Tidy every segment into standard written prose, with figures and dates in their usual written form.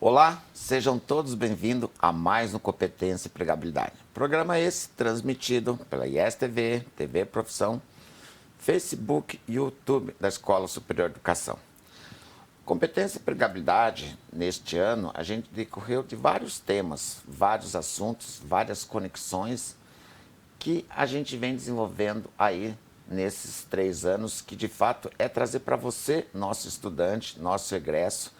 Olá, sejam todos bem-vindos a mais um Competência e Empregabilidade. Programa esse transmitido pela ISTV, TV Profissão, Facebook e YouTube da Escola Superior de Educação. Competência e empregabilidade, neste ano, a gente decorreu de vários temas, vários assuntos, várias conexões que a gente vem desenvolvendo aí nesses 3 anos, que de fato é trazer para você, nosso estudante, nosso egresso,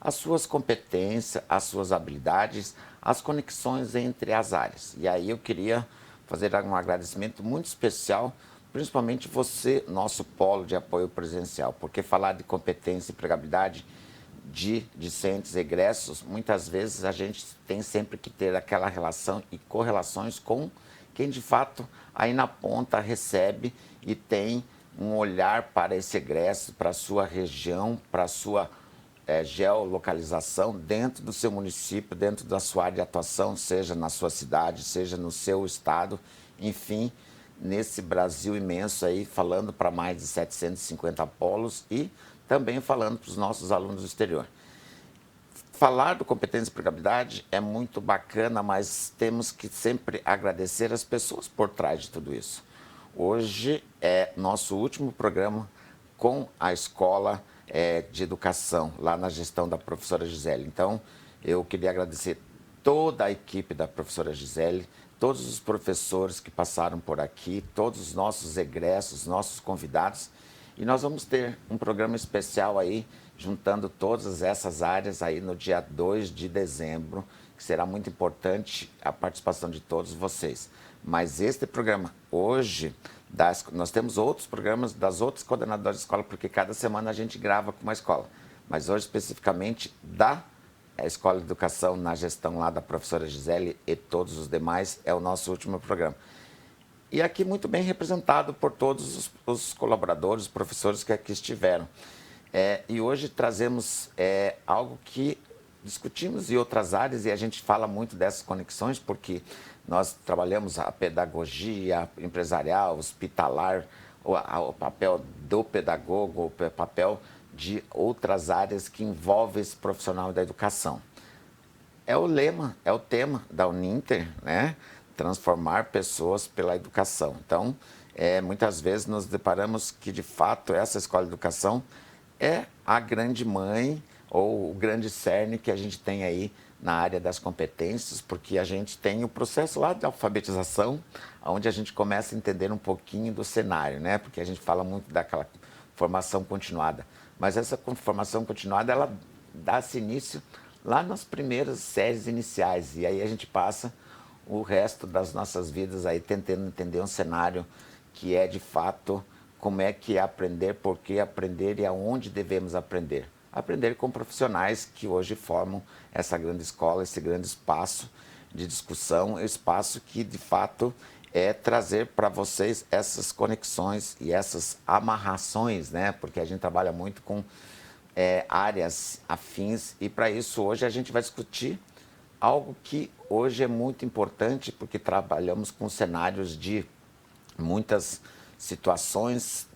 as suas competências, as suas habilidades, as conexões entre as áreas. E aí eu queria fazer um agradecimento muito especial, principalmente você, nosso polo de apoio presencial, porque falar de competência e empregabilidade de discentes egressos, muitas vezes a gente tem sempre que ter aquela relação e correlações com quem de fato aí na ponta recebe e tem um olhar para esse egresso, para a sua região, para a sua geolocalização dentro do seu município, dentro da sua área de atuação, seja na sua cidade, seja no seu estado, enfim, nesse Brasil imenso aí, falando para mais de 750 polos e também falando para os nossos alunos do exterior. Falar do competência e empregabilidade é muito bacana, mas temos que sempre agradecer as pessoas por trás de tudo isso. Hoje é nosso último programa com a escola de educação, lá na gestão da professora Gisele. Então, eu queria agradecer toda a equipe da professora Gisele, todos os professores que passaram por aqui, todos os nossos egressos, nossos convidados. E nós vamos ter um programa especial aí, juntando todas essas áreas aí no dia 2 de dezembro, que será muito importante a participação de todos vocês. Mas este programa, hoje, nós temos outros programas das outras coordenadoras de escola, porque cada semana a gente grava com uma escola. Mas hoje, especificamente, da Escola de Educação, na gestão lá da professora Gisele e todos os demais, é o nosso último programa. E aqui muito bem representado por todos os colaboradores, os professores que aqui estiveram. E hoje trazemos algo que discutimos em outras áreas e a gente fala muito dessas conexões porque nós trabalhamos a pedagogia empresarial, hospitalar, o papel do pedagogo, o papel de outras áreas que envolvem esse profissional da educação. É o lema, é o tema da Uninter, né? Transformar pessoas pela educação. Então, muitas vezes nos deparamos que, de fato, essa escola de educação é a grande mãe ou o grande cerne que a gente tem aí na área das competências, porque a gente tem o processo lá de alfabetização, onde a gente começa a entender um pouquinho do cenário, né? Porque a gente fala muito daquela formação continuada. Mas essa formação continuada, ela dá-se início lá nas primeiras séries iniciais, e aí a gente passa o resto das nossas vidas aí tentando entender um cenário que é de fato como é que é aprender, por que aprender e aonde devemos aprender. Aprender com profissionais que hoje formam essa grande escola, esse grande espaço de discussão, espaço que de fato é trazer para vocês essas conexões e essas amarrações, né? Porque a gente trabalha muito com áreas afins e para isso hoje a gente vai discutir algo que hoje é muito importante porque trabalhamos com cenários de muitas situações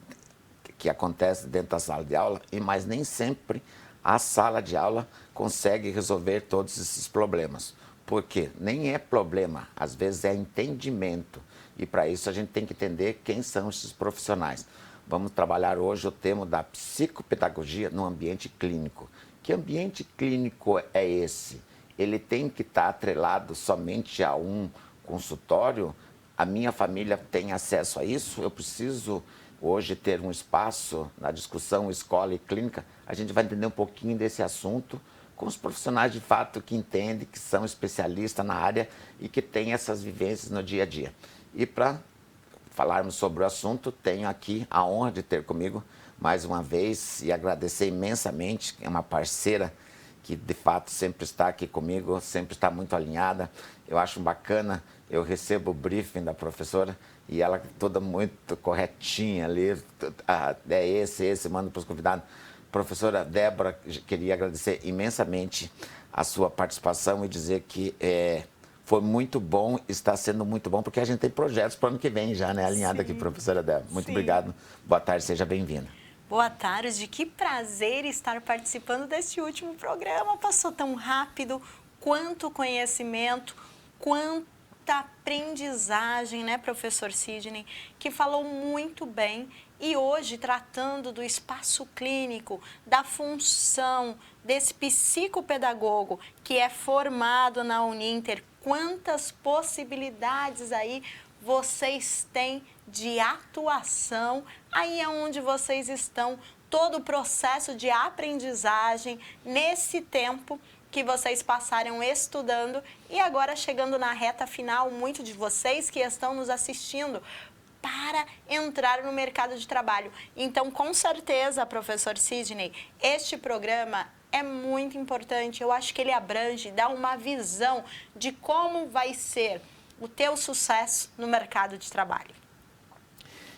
que acontecem dentro da sala de aula, mas nem sempre a sala de aula consegue resolver todos esses problemas. Porque nem é problema, às vezes é entendimento. E para isso a gente tem que entender quem são esses profissionais. Vamos trabalhar hoje o tema da psicopedagogia no ambiente clínico. Que ambiente clínico é esse? Ele tem que estar atrelado somente a um consultório? A minha família tem acesso a isso? Eu preciso hoje ter um espaço na discussão escola e clínica? A gente vai entender um pouquinho desse assunto com os profissionais de fato que entendem, que são especialistas na área e que têm essas vivências no dia a dia. E para falarmos sobre o assunto, tenho aqui a honra de ter comigo mais uma vez e agradecer imensamente, é uma parceira que de fato sempre está aqui comigo, sempre está muito alinhada. Eu acho bacana, eu recebo o briefing da professora e ela toda muito corretinha ali, esse, manda para os convidados. Professora Débora, queria agradecer imensamente a sua participação e dizer que foi muito bom, está sendo muito bom, porque a gente tem projetos para o ano que vem já, né? Alinhado aqui, professora Débora. Muito obrigado, boa tarde, seja bem-vinda. Boa tarde, que prazer estar participando deste último programa. Passou tão rápido, quanto conhecimento, quanta aprendizagem, né, professor Sidney, que falou muito bem. E hoje, tratando do espaço clínico, da função desse psicopedagogo que é formado na Uninter, quantas possibilidades aí vocês têm de atuação, aí é onde vocês estão, todo o processo de aprendizagem nesse tempo que vocês passaram estudando e agora chegando na reta final, muito de vocês que estão nos assistindo para entrar no mercado de trabalho. Então, com certeza, professor Sidney, este programa é muito importante. Eu acho que ele abrange, dá uma visão de como vai ser o teu sucesso no mercado de trabalho.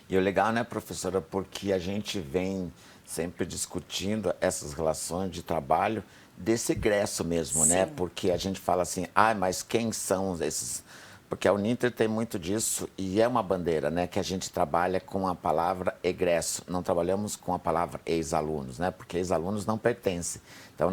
E o legal, né, professora, porque a gente vem sempre discutindo essas relações de trabalho desse egresso mesmo, né? Sim. Porque a gente fala assim, mas quem são esses? Porque a Uninter tem muito disso e é uma bandeira, né? Que a gente trabalha com a palavra egresso, não trabalhamos com a palavra ex-alunos, né? Porque ex-alunos não pertencem. Então,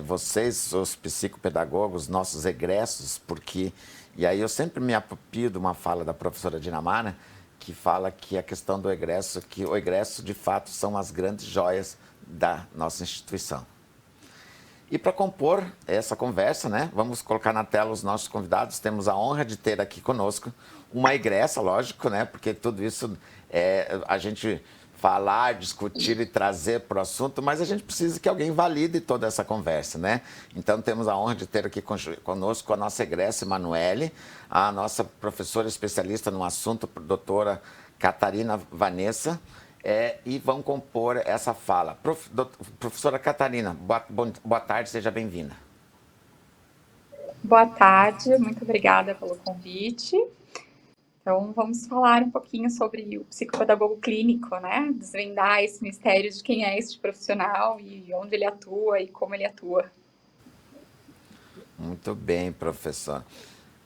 vocês, os psicopedagogos, nossos egressos, porque... E aí eu sempre me aproprio de uma fala da professora Dinamara, que fala que a questão do egresso, que o egresso, de fato, são as grandes joias da nossa instituição. E para compor essa conversa, né, vamos colocar na tela os nossos convidados. Temos a honra de ter aqui conosco uma egressa, lógico, né, porque tudo isso é a gente falar, discutir e trazer para o assunto, mas a gente precisa que alguém valide toda essa conversa, né? Então temos a honra de ter aqui conosco a nossa egressa Emanuele, a nossa professora especialista no assunto, doutora Catarina Vanessa, e vão compor essa fala. Professora Catarina, boa tarde, seja bem-vinda. Boa tarde, muito obrigada pelo convite. Então, vamos falar um pouquinho sobre o psicopedagogo clínico, né? Desvendar esse mistério de quem é este profissional e onde ele atua e como ele atua. Muito bem, professora.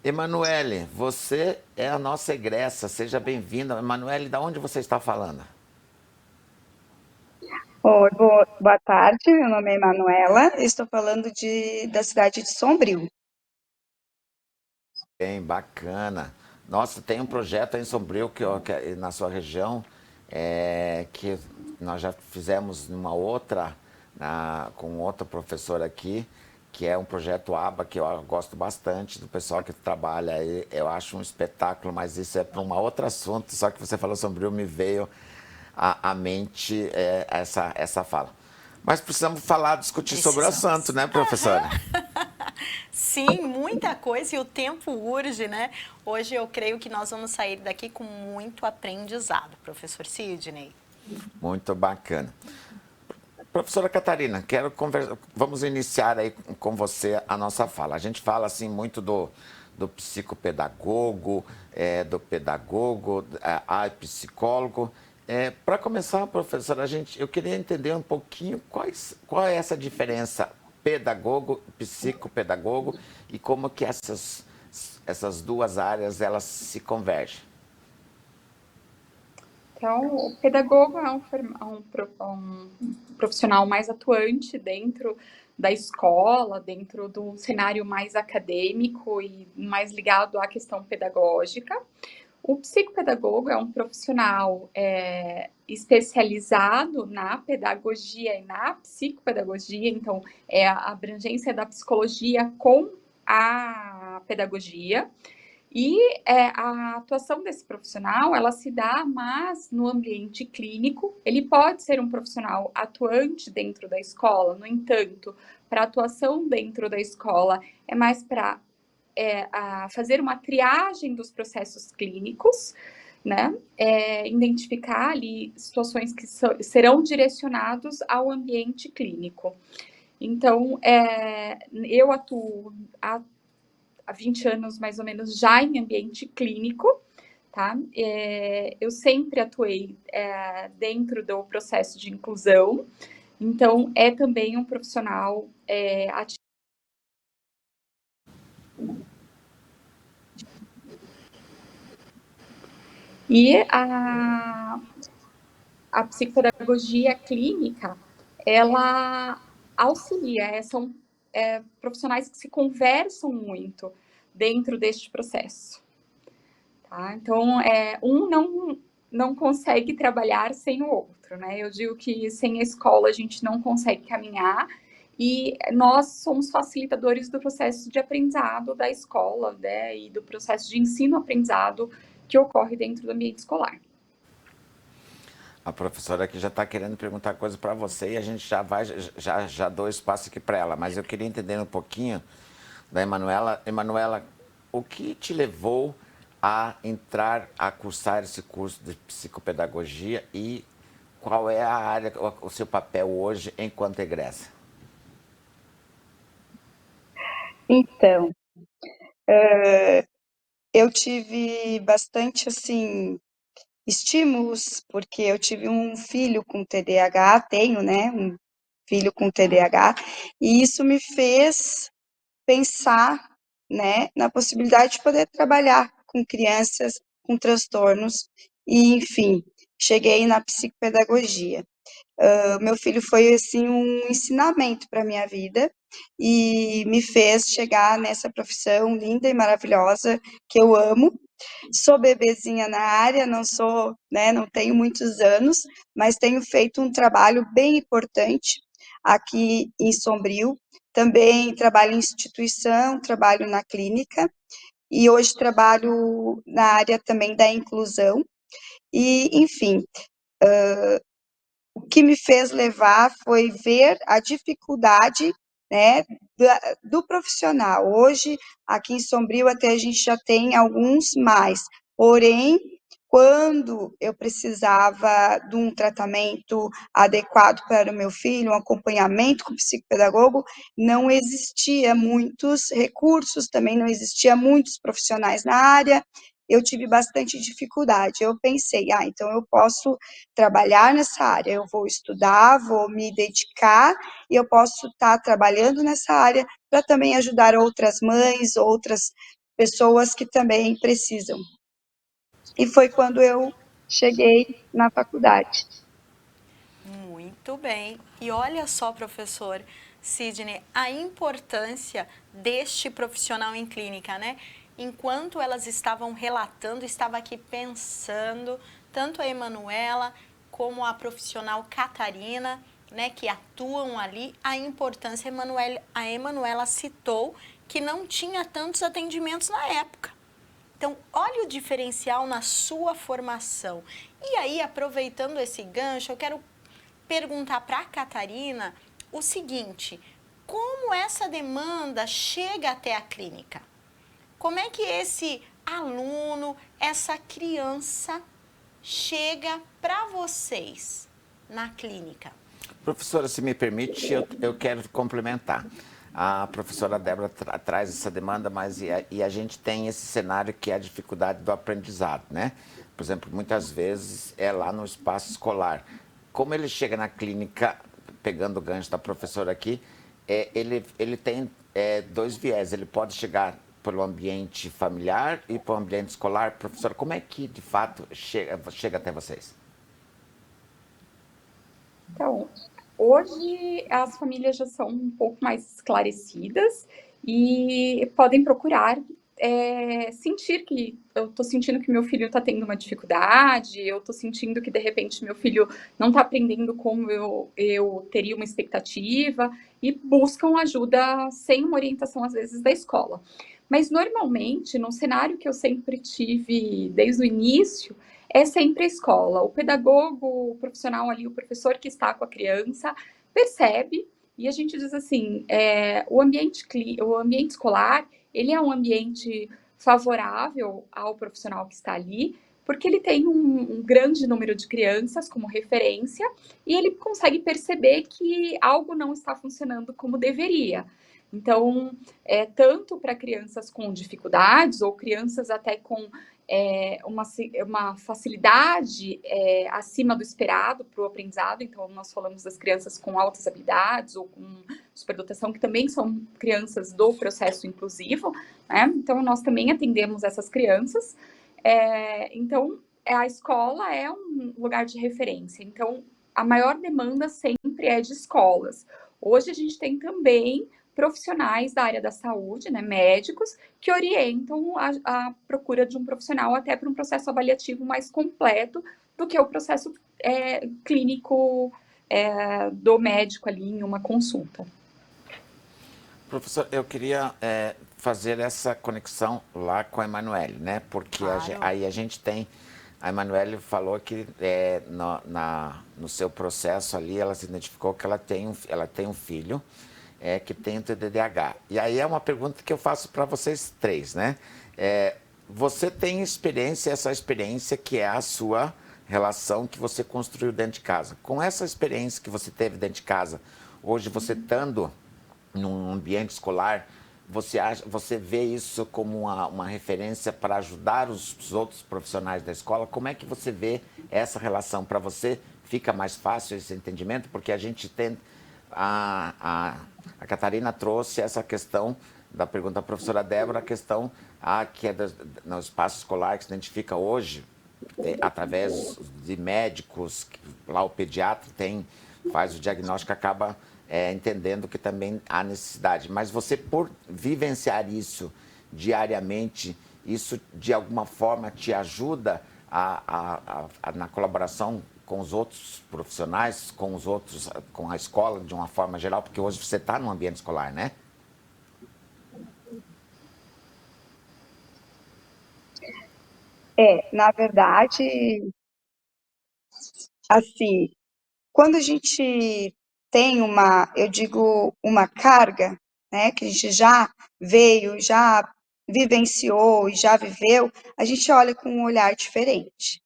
Emanuele, você é a nossa egressa, seja bem-vinda. Emanuele, de onde você está falando? Oi, boa tarde, meu nome é Emanuela, estou falando da cidade de Sombrio. Bem, bacana. Nossa, tem um projeto aí em Sombrio, na sua região, que nós já fizemos com outra professora aqui, que é um projeto ABA, que eu gosto bastante do pessoal que trabalha aí. Eu acho um espetáculo, mas isso é para um outro assunto. Só que você falou Sombrio, me veio à mente essa fala. Mas precisamos discutir sobre o assunto, né, professora? Sim, muita coisa e o tempo urge, né? Hoje eu creio que nós vamos sair daqui com muito aprendizado, professor Sidney. Muito bacana. Professora Catarina, vamos iniciar aí com você a nossa fala. A gente fala assim muito do psicopedagogo, do pedagogo, psicólogo. Para começar, professora, eu queria entender um pouquinho qual é essa diferença pedagogo, psicopedagogo e como que essas duas áreas elas se convergem. Então, o pedagogo é um profissional mais atuante dentro da escola, dentro do cenário mais acadêmico e mais ligado à questão pedagógica. O psicopedagogo é um profissional especializado na pedagogia e na psicopedagogia, então é a abrangência da psicologia com a pedagogia. E a atuação desse profissional, ela se dá mais no ambiente clínico. Ele pode ser um profissional atuante dentro da escola, no entanto, para atuação dentro da escola é mais para fazer uma triagem dos processos clínicos, né? Identificar ali situações que serão direcionados ao ambiente clínico. Então, eu atuo há 20 anos, mais ou menos, já em ambiente clínico, tá? Eu sempre atuei dentro do processo de inclusão, então é também um profissional ativo. E a psicopedagogia clínica, ela auxilia, são profissionais que se conversam muito dentro deste processo. Tá? Então, um não consegue trabalhar sem o outro, né? Eu digo que sem a escola a gente não consegue caminhar, e nós somos facilitadores do processo de aprendizado da escola, né? E do processo de ensino-aprendizado que ocorre dentro do ambiente escolar. A professora aqui já está querendo perguntar coisa para você e a gente já dou espaço aqui para ela, mas eu queria entender um pouquinho da Emanuela. Emanuela, o que te levou a entrar, a cursar esse curso de psicopedagogia e qual é a área, o seu papel hoje enquanto egressa? Então, eu tive bastante, assim, estímulos, porque eu tive um filho com TDAH, tenho, né, um filho com TDAH, e isso me fez pensar, né, na possibilidade de poder trabalhar com crianças com transtornos e, enfim, cheguei na psicopedagogia. Meu filho foi, assim, um ensinamento para minha vida e me fez chegar nessa profissão linda e maravilhosa que eu amo. Sou bebezinha na área, não sou, né, não tenho muitos anos, mas tenho feito um trabalho bem importante aqui em Sombrio. Também trabalho em instituição, trabalho na clínica e hoje trabalho na área também da inclusão. E, enfim, o que me fez levar foi ver a dificuldade, né, do profissional. Hoje, aqui em Sombrio, até a gente já tem alguns mais, porém, quando eu precisava de um tratamento adequado para o meu filho, um acompanhamento com o psicopedagogo, não existia muitos recursos, também não existia muitos profissionais na área, eu tive bastante dificuldade. Eu pensei, então eu posso trabalhar nessa área, eu vou estudar, vou me dedicar e eu posso estar trabalhando nessa área para também ajudar outras mães, outras pessoas que também precisam. E foi quando eu cheguei na faculdade. Muito bem. E olha só, professor Sidney, a importância deste profissional em clínica, né? Enquanto elas estavam relatando, estava aqui pensando, tanto a Emanuela como a profissional Catarina, né, que atuam ali, a importância. A Emanuela citou que não tinha tantos atendimentos na época. Então, olha o diferencial na sua formação. E aí, aproveitando esse gancho, eu quero perguntar para a Catarina o seguinte: como essa demanda chega até a clínica? Como é que esse aluno, essa criança, chega para vocês na clínica? Professora, se me permite, eu quero complementar. A professora Débora traz essa demanda, mas e a gente tem esse cenário que é a dificuldade do aprendizado, né? Por exemplo, muitas vezes é lá no espaço escolar. Como ele chega na clínica, pegando o gancho da professora aqui, ele tem dois viés. Ele pode chegar pelo ambiente familiar e pelo ambiente escolar. Professora, como é que, de fato, chega até vocês? Então, hoje as famílias já são um pouco mais esclarecidas e podem procurar sentir que eu estou sentindo que meu filho está tendo uma dificuldade, eu estou sentindo que de repente meu filho não está aprendendo como eu teria uma expectativa, e buscam ajuda sem uma orientação às vezes da escola. Mas normalmente, no cenário que eu sempre tive desde o início, é sempre a escola. O pedagogo, o profissional ali, o professor que está com a criança, percebe, e a gente diz assim, o ambiente escolar, ele é um ambiente favorável ao profissional que está ali, porque ele tem um grande número de crianças como referência, e ele consegue perceber que algo não está funcionando como deveria. Então, tanto para crianças com dificuldades, ou crianças até com uma facilidade acima do esperado para o aprendizado. Então, nós falamos das crianças com altas habilidades ou com superdotação, que também são crianças do processo inclusivo, né? Então, nós também atendemos essas crianças. Então, a escola é um lugar de referência, então a maior demanda sempre é de escolas. Hoje a gente tem também profissionais da área da saúde, né, médicos, que orientam a procura de um profissional até para um processo avaliativo mais completo do que o processo clínico do médico ali em uma consulta. Professor, eu queria fazer essa conexão lá com a Emanuele, né? Porque Claro. aí a gente tem... A Emanuele falou que no seu processo ali, ela se identificou que ela tem um filho que tem o TDAH. E aí é uma pergunta que eu faço para vocês três, né? Você tem experiência, essa experiência que é a sua relação que você construiu dentro de casa. Com essa experiência que você teve dentro de casa, hoje você estando num ambiente escolar, você vê isso como uma referência para ajudar os outros profissionais da escola? Como é que você vê essa relação? Para você fica mais fácil esse entendimento? Porque a gente tem... A Catarina trouxe essa questão da pergunta da professora Débora, a questão que é no espaço escolar, que se identifica hoje, através de médicos, lá o pediatra faz o diagnóstico, acaba entendendo que também há necessidade. Mas você, por vivenciar isso diariamente, isso de alguma forma te ajuda na colaboração com os outros profissionais, com a escola de uma forma geral, porque hoje você está no ambiente escolar, né? Na verdade, assim, quando a gente tem uma carga, né, que a gente já veio, já vivenciou e já viveu, a gente olha com um olhar diferente.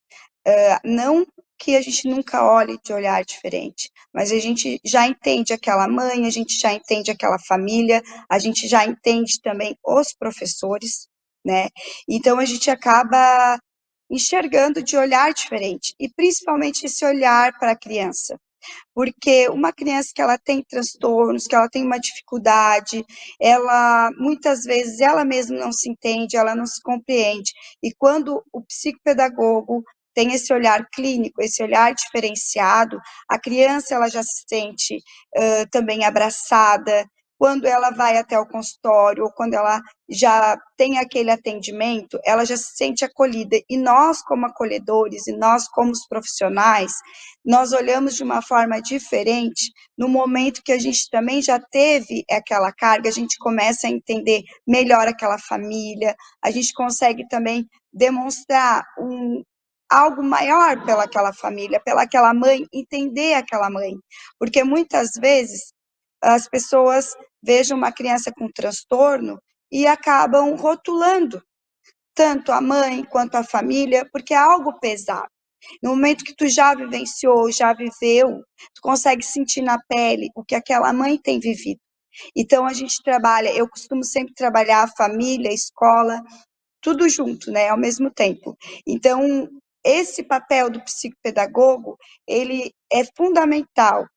Não que a gente nunca olhe de olhar diferente, mas a gente já entende aquela mãe, a gente já entende aquela família, a gente já entende também os professores, né? Então a gente acaba enxergando de olhar diferente, e principalmente esse olhar para a criança. Porque uma criança que ela tem transtornos, que ela tem uma dificuldade, ela muitas vezes ela mesma não se entende, ela não se compreende. E quando o psicopedagogo tem esse olhar clínico, esse olhar diferenciado, a criança ela já se sente também abraçada. Quando ela vai até o consultório, ou quando ela já tem aquele atendimento, ela já se sente acolhida. E nós, como acolhedores, e nós, como os profissionais, nós olhamos de uma forma diferente. No momento que a gente também já teve aquela carga, a gente começa a entender melhor aquela família, a gente consegue também demonstrar algo maior pelaquela família, pelaquela mãe, entender aquela mãe. Porque muitas vezes as pessoas vejam uma criança com transtorno e acabam rotulando tanto a mãe quanto a família, porque é algo pesado. No momento que tu já vivenciou, já viveu, tu consegue sentir na pele o que aquela mãe tem vivido. Então a gente trabalha, eu costumo sempre trabalhar a família, a escola, tudo junto, né, ao mesmo tempo. Então, esse papel do psicopedagogo, ele é fundamental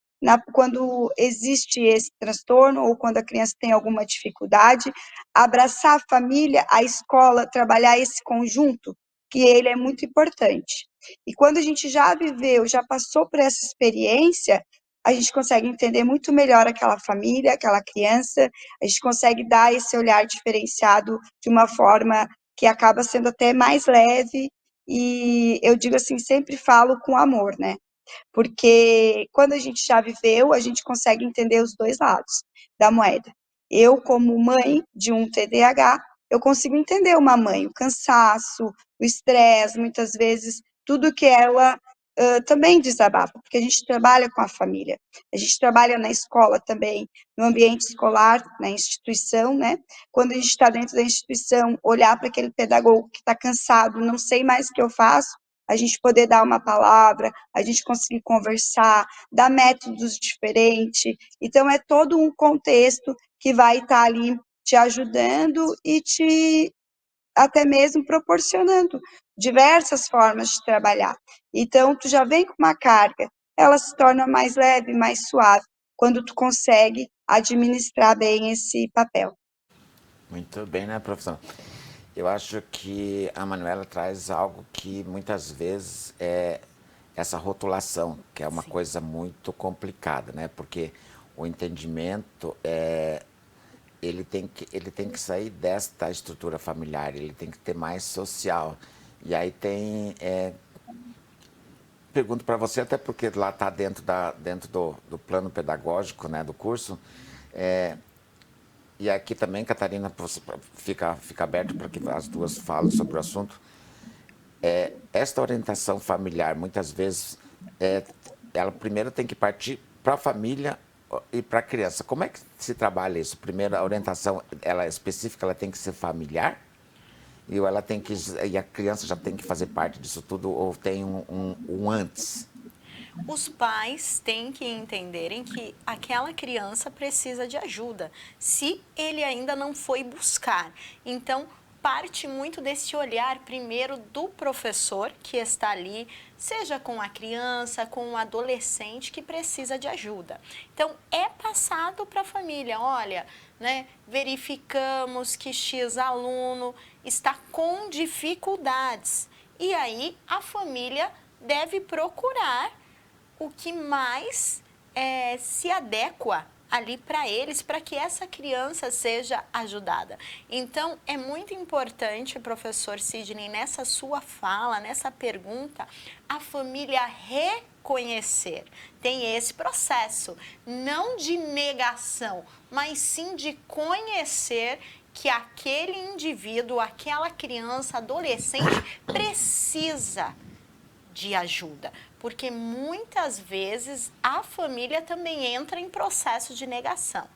quando existe esse transtorno ou quando a criança tem alguma dificuldade, abraçar a família, a escola, trabalhar esse conjunto, que ele é muito importante. E quando a gente já viveu, já passou por essa experiência, a gente consegue entender muito melhor aquela família, aquela criança, a gente consegue dar esse olhar diferenciado de uma forma que acaba sendo até mais leve, e eu digo assim, sempre falo com amor, né? Porque quando a gente já viveu, a gente consegue entender os dois lados da moeda. Eu, como mãe de um TDAH, eu consigo entender uma mãe, o cansaço, o estresse, muitas vezes, tudo que ela também desabafa, porque a gente trabalha com a família, a gente trabalha na escola também, no ambiente escolar, na instituição, né? Quando a gente está dentro da instituição, olhar para aquele pedagogo que está cansado, não sei mais o que eu faço, a gente poder dar uma palavra, a gente conseguir conversar, dar métodos diferentes. Então, é todo um contexto que vai estar ali te ajudando e te até mesmo proporcionando diversas formas de trabalhar. Então, tu já vem com uma carga, ela se torna mais leve, mais suave, quando tu consegue administrar bem esse papel. Muito bem, né, professor? Eu acho que a Manuela traz algo que muitas vezes é essa rotulação, que é uma Sim. coisa muito complicada, né? Porque o entendimento ele tem que sair desta estrutura familiar, ele tem que ter mais social. E aí tem pergunto para você, até porque lá está dentro do plano pedagógico, né, do curso. E aqui também, Catarina, fica aberto para que as duas falem sobre o assunto. Esta orientação familiar, muitas vezes, ela primeiro tem que partir para a família e para a criança. Como é que se trabalha isso? Primeiro, a orientação ela é específica, ela tem que ser familiar? E a criança já tem que fazer parte disso tudo, ou tem um antes? Os pais têm que entenderem que aquela criança precisa de ajuda, se ele ainda não foi buscar. Então, parte muito desse olhar primeiro do professor que está ali, seja com a criança, com o adolescente que precisa de ajuda. Então, é passado para a família, olha, né, verificamos que X aluno está com dificuldades. E aí, a família deve procurar o que mais se adequa ali para eles, para que essa criança seja ajudada. Então, é muito importante, professor Sidney, nessa sua fala, nessa pergunta, a família reconhecer. Tem esse processo, não de negação, mas sim de conhecer que aquele indivíduo, aquela criança, adolescente, precisa de ajuda, porque muitas vezes a família também entra em processo de negação.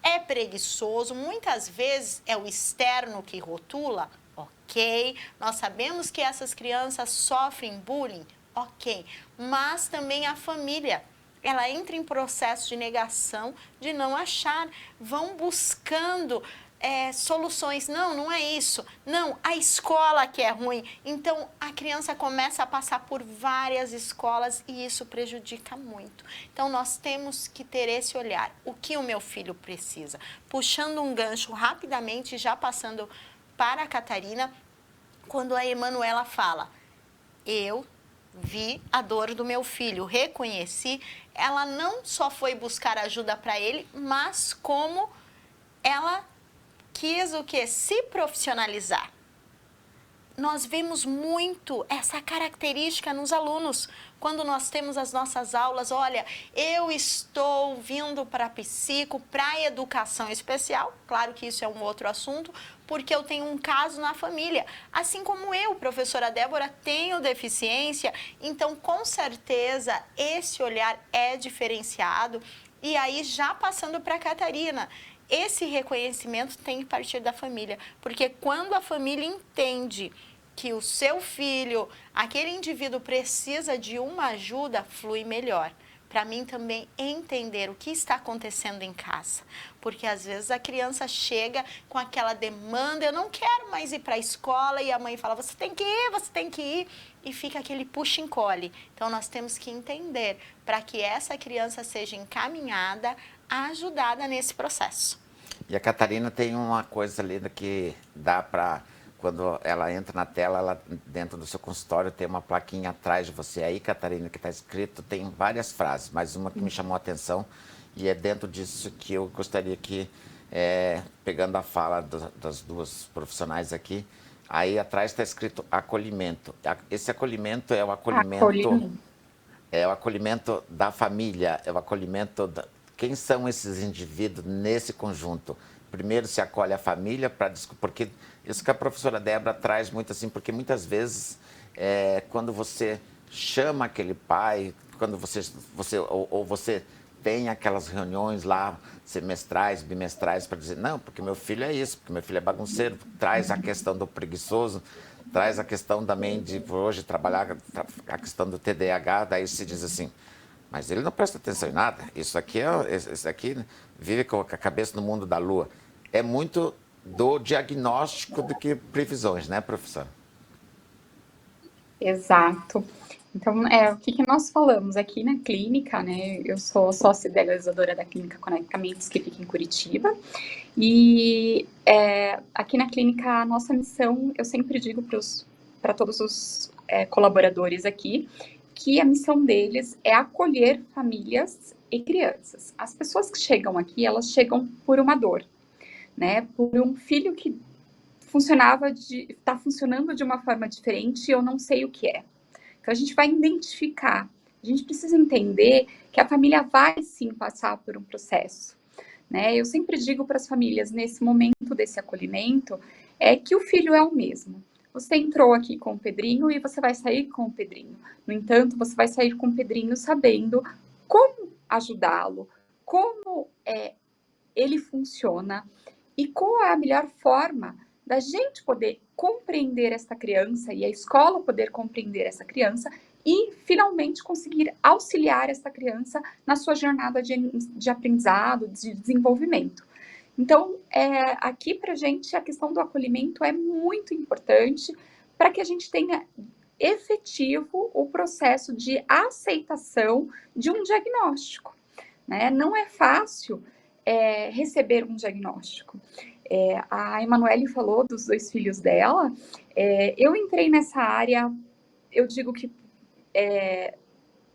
É preguiçoso, muitas vezes é o externo que rotula, ok, nós sabemos que essas crianças sofrem bullying, ok, mas também a família, ela entra em processo de negação, de não achar, vão buscando soluções. Não, não é isso. Não, a escola que é ruim. Então, a criança começa a passar por várias escolas e isso prejudica muito. Então, nós temos que ter esse olhar. O que o meu filho precisa? Puxando um gancho rapidamente, já passando para a Catarina, quando a Emanuela fala, eu vi a dor do meu filho, reconheci, ela não só foi buscar ajuda para ele, mas como ela quis o quê? Se profissionalizar. Nós vemos muito essa característica nos alunos. Quando nós temos as nossas aulas, olha, eu estou vindo para a psico, para a educação especial, claro que isso é um outro assunto, porque eu tenho um caso na família. Assim como eu, professora Débora, tenho deficiência, então com certeza esse olhar é diferenciado. E aí, já passando para a Catarina, esse reconhecimento tem que partir da família, porque quando a família entende que o seu filho, aquele indivíduo precisa de uma ajuda, flui melhor. Para mim também entender o que está acontecendo em casa, porque às vezes a criança chega com aquela demanda, eu não quero mais ir para a escola, e a mãe fala, você tem que ir, e fica aquele puxa-encolhe. Então nós temos que entender para que essa criança seja encaminhada, ajudada nesse processo. E a Catarina tem uma coisa ali que dá para, quando ela entra na tela, ela, dentro do seu consultório, tem uma plaquinha atrás de você aí, Catarina, que está escrito, tem várias frases, mas uma que me chamou a atenção, e é dentro disso que eu gostaria que, pegando a fala das duas profissionais aqui, aí atrás está escrito acolhimento. Esse acolhimento é o acolhimento... É o acolhimento da família, é o acolhimento da... Quem são esses indivíduos nesse conjunto? Primeiro se acolhe a família, porque isso que a professora Débora traz muito assim, porque muitas vezes, quando você chama aquele pai, quando você tem aquelas reuniões lá, semestrais, bimestrais, para dizer, não, porque meu filho é isso, porque meu filho é bagunceiro, traz a questão do preguiçoso, traz a questão também de hoje trabalhar a questão do TDAH, daí se diz assim, mas ele não presta atenção em nada, esse aqui vive com a cabeça no mundo da lua. É muito do diagnóstico do que previsões, né, professora? Exato. Então, o que nós falamos aqui na clínica, né? Eu sou sócia idealizadora da Clínica Conectamentos, que fica em Curitiba, e aqui na clínica, a nossa missão, eu sempre digo para todos os colaboradores aqui, que a missão deles é acolher famílias e crianças. As pessoas que chegam aqui, elas chegam por uma dor, né? Por um filho que está funcionando de uma forma diferente e eu não sei o que é. Então, a gente vai identificar, a gente precisa entender que a família vai sim passar por um processo, né? Eu sempre digo para as famílias, nesse momento desse acolhimento, que o filho é o mesmo. Você entrou aqui com o Pedrinho e você vai sair com o Pedrinho. No entanto, você vai sair com o Pedrinho sabendo como ajudá-lo, como ele funciona e qual é a melhor forma da gente poder compreender essa criança e a escola poder compreender essa criança e finalmente conseguir auxiliar essa criança na sua jornada de aprendizado, de desenvolvimento. Então, aqui para a gente a questão do acolhimento é muito importante para que a gente tenha efetivo o processo de aceitação de um diagnóstico, né? Não é fácil receber um diagnóstico. A Emanuele falou dos 2 filhos dela. Eu entrei nessa área, eu digo que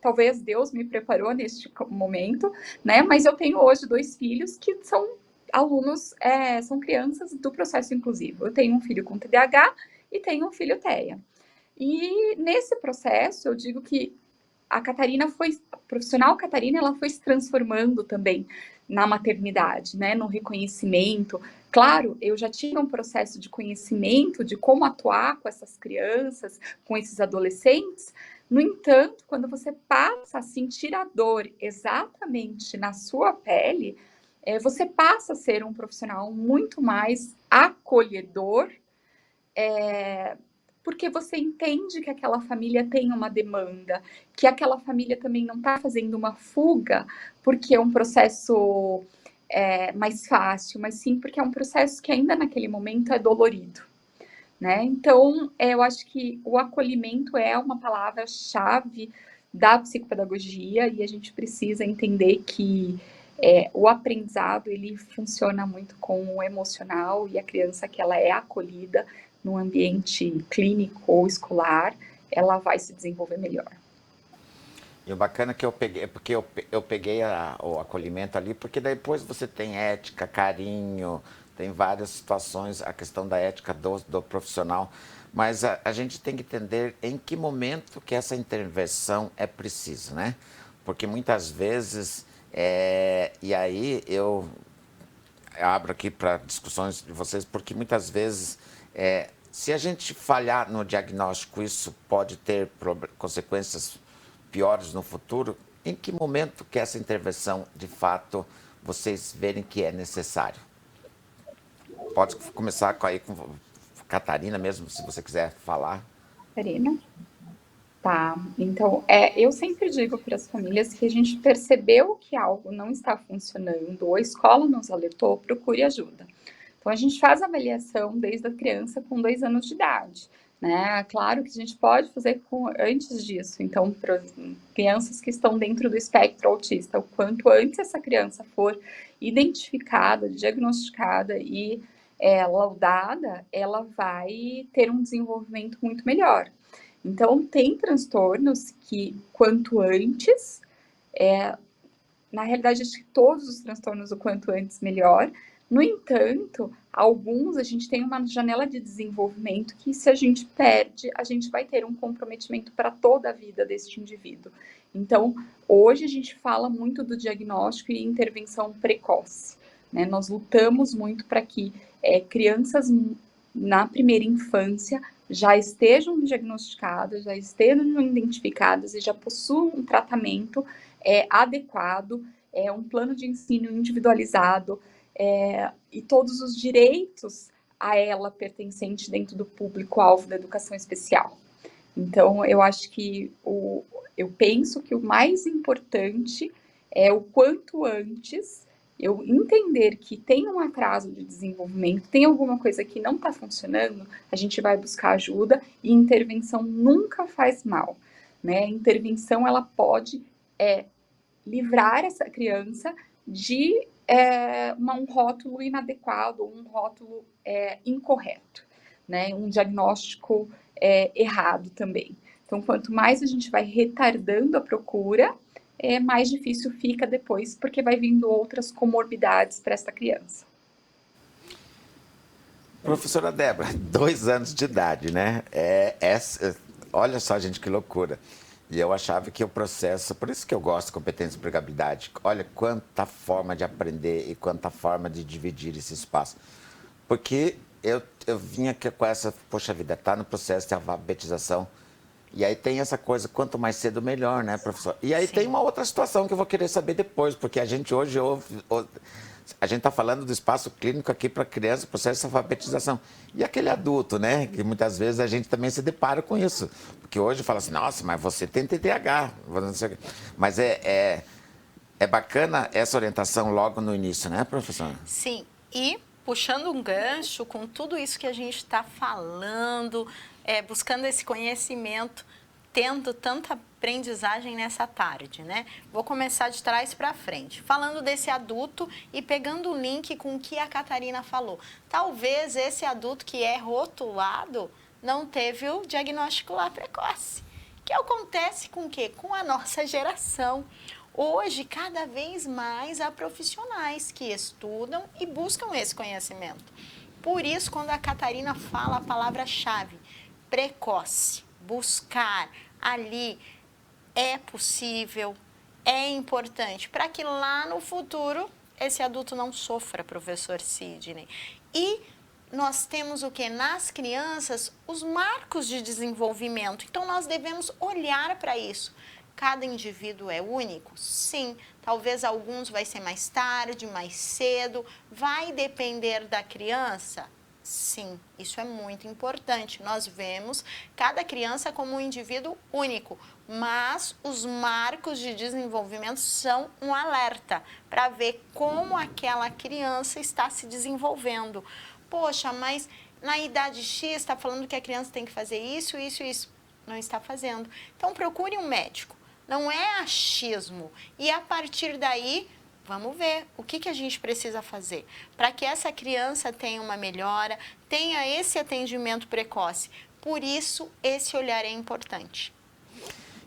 talvez Deus me preparou neste momento, né? Mas eu tenho hoje 2 filhos que são alunos, são crianças do processo inclusivo. Eu tenho um filho com TDAH e tenho um filho TEA. E nesse processo, eu digo que a profissional Catarina, ela foi se transformando também na maternidade, né, no reconhecimento. Claro, eu já tinha um processo de conhecimento de como atuar com essas crianças, com esses adolescentes. No entanto, quando você passa a sentir a dor exatamente na sua pele, você passa a ser um profissional muito mais acolhedor, porque você entende que aquela família tem uma demanda, que aquela família também não está fazendo uma fuga porque é um processo mais fácil, mas sim porque é um processo que ainda naquele momento é dolorido, né? Então, eu acho que o acolhimento é uma palavra-chave da psicopedagogia e a gente precisa entender que o aprendizado, ele funciona muito com o emocional e a criança que ela é acolhida no ambiente clínico ou escolar, ela vai se desenvolver melhor. E o bacana é que eu peguei, porque eu peguei o acolhimento ali, porque depois você tem ética, carinho, tem várias situações, a questão da ética do profissional, mas a gente tem que entender em que momento que essa intervenção é precisa, né? Porque muitas vezes, e aí eu abro aqui para discussões de vocês, porque muitas vezes, se a gente falhar no diagnóstico, isso pode ter consequências piores no futuro. Em que momento que essa intervenção, de fato, vocês verem que é necessário? Pode começar com Catarina mesmo, se você quiser falar. Catarina? Tá, então, eu sempre digo para as famílias que a gente percebeu que algo não está funcionando, ou a escola nos alertou, procure ajuda. Então, a gente faz avaliação desde a criança com 2 anos de idade, né? Claro que a gente pode fazer antes disso. Então, para crianças que estão dentro do espectro autista, o quanto antes essa criança for identificada, diagnosticada e laudada, ela vai ter um desenvolvimento muito melhor. Então, tem transtornos que, quanto antes, na realidade, acho que todos os transtornos, o quanto antes, melhor. No entanto, alguns a gente tem uma janela de desenvolvimento que, se a gente perde, a gente vai ter um comprometimento para toda a vida deste indivíduo. Então, hoje a gente fala muito do diagnóstico e intervenção precoce, né? Nós lutamos muito para que crianças na primeira infância já estejam diagnosticadas, já estejam identificadas e já possuam um tratamento adequado, um plano de ensino individualizado e todos os direitos a ela pertencente dentro do público-alvo da educação especial. Então, eu acho que eu penso que o mais importante é o quanto antes eu entender que tem um atraso de desenvolvimento, tem alguma coisa que não está funcionando, a gente vai buscar ajuda e intervenção nunca faz mal, né? Intervenção, ela pode livrar essa criança de um rótulo inadequado, um rótulo incorreto, né? Um diagnóstico errado também. Então, quanto mais a gente vai retardando a procura, mais difícil fica depois, porque vai vindo outras comorbidades para essa criança. Professora Débora, 2 anos de idade, né? Olha só, gente, que loucura. E eu achava que o processo, por isso que eu gosto de competência e empregabilidade, olha quanta forma de aprender e quanta forma de dividir esse espaço. Porque eu vinha com essa, poxa vida, tá no processo de alfabetização. E aí tem essa coisa, quanto mais cedo, melhor, né, professor? E aí tem uma outra situação que eu vou querer saber depois, porque a gente hoje a gente está falando do espaço clínico aqui para criança, processo de alfabetização. E aquele adulto, né, que muitas vezes a gente também se depara com isso. Porque hoje fala assim, nossa, mas você tem TDAH. Mas é bacana essa orientação logo no início, né, professor? Sim, e puxando um gancho com tudo isso que a gente está falando, buscando esse conhecimento, tendo tanta aprendizagem nessa tarde, né? Vou começar de trás para frente, falando desse adulto e pegando o link com o que a Catarina falou. Talvez esse adulto que é rotulado não teve o diagnóstico lá precoce. Que acontece com o quê? Com a nossa geração. Hoje, cada vez mais há profissionais que estudam e buscam esse conhecimento. Por isso, quando a Catarina fala a palavra-chave, precoce, buscar ali, é possível, é importante, para que lá no futuro esse adulto não sofra, professor Sidney. E nós temos o que? Nas crianças, os marcos de desenvolvimento. Então, nós devemos olhar para isso. Cada indivíduo é único? Sim. Talvez alguns vai ser mais tarde, mais cedo. Vai depender da criança? Sim, isso é muito importante. Nós vemos cada criança como um indivíduo único, mas os marcos de desenvolvimento são um alerta para ver como aquela criança está se desenvolvendo. Poxa, mas na idade X está falando que a criança tem que fazer isso, isso, isso. Não está fazendo. Então procure um médico. Não é achismo. E a partir daí, vamos ver o que a gente precisa fazer para que essa criança tenha uma melhora, tenha esse atendimento precoce. Por isso, esse olhar é importante.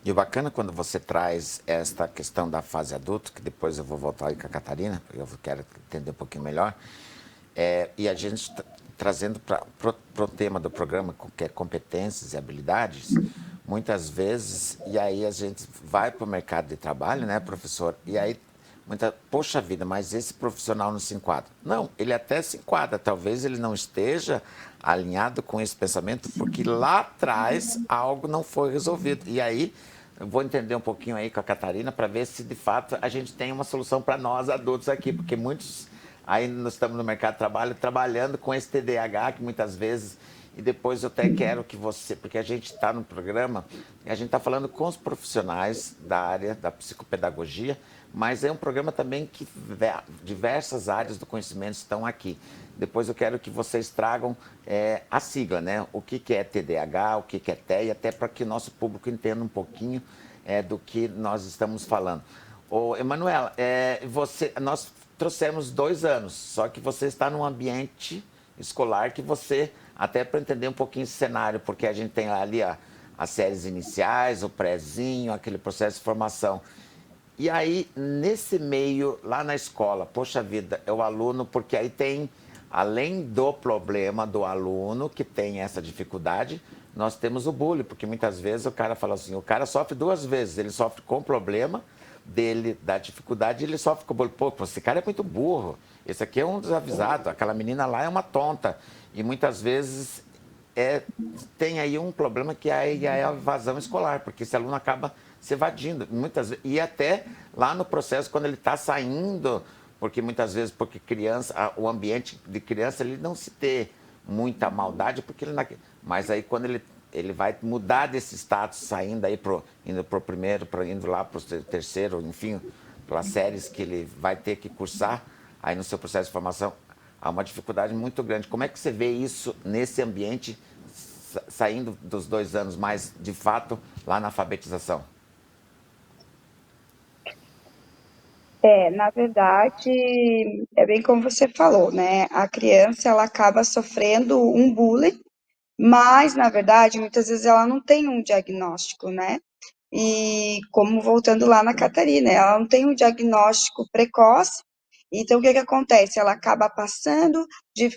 E o bacana quando você traz esta questão da fase adulta, que depois eu vou voltar aí com a Catarina, porque eu quero entender um pouquinho melhor, e a gente trazendo para o tema do programa, que é competências e habilidades, muitas vezes, e aí a gente vai para o mercado de trabalho, né, professor? E aí, poxa vida, mas esse profissional não se enquadra. Não, ele até se enquadra, talvez ele não esteja alinhado com esse pensamento, porque lá atrás algo não foi resolvido. E aí, eu vou entender um pouquinho aí com a Catarina para ver se, de fato, a gente tem uma solução para nós adultos aqui, porque muitos, aí nós estamos no mercado de trabalho, trabalhando com esse TDAH, que muitas vezes... E depois eu até quero que você, porque a gente está no programa, a gente está falando com os profissionais da área da psicopedagogia, mas é um programa também que diversas áreas do conhecimento estão aqui. Depois eu quero que vocês tragam a sigla, né? O que é TDAH, o que é TEA, até para que o nosso público entenda um pouquinho do que nós estamos falando. Ô, Emanuela, nós trouxemos 2 anos, só que você está num ambiente escolar que você... Até para entender um pouquinho esse cenário, porque a gente tem ali as séries iniciais, o prézinho, aquele processo de formação. E aí, nesse meio, lá na escola, poxa vida, é o aluno, porque aí tem, além do problema do aluno, que tem essa dificuldade, nós temos o bullying, porque muitas vezes o cara fala assim, o cara sofre 2 vezes, ele sofre com o problema dele, da dificuldade, e ele sofre com o bullying. Pô, esse cara é muito burro, esse aqui é um desavisado, aquela menina lá é uma tonta. E muitas vezes tem aí um problema que é a evasão escolar, porque esse aluno acaba se evadindo. Muitas vezes, e até lá no processo, quando ele está saindo, porque muitas vezes, porque o ambiente de criança, ele não se ter muita maldade, porque mas aí quando ele vai mudar desse status, saindo aí, indo para o primeiro, indo lá para o terceiro, enfim, pelas séries que ele vai ter que cursar, aí no seu processo de formação, há uma dificuldade muito grande. Como é que você vê isso nesse ambiente, saindo dos 2 anos, mais de fato lá na alfabetização? Na verdade, é bem como você falou, né? A criança, ela acaba sofrendo um bullying, mas, na verdade, muitas vezes ela não tem um diagnóstico, né? E como voltando lá na Catarina, ela não tem um diagnóstico precoce, então o que que acontece? Ela acaba passando de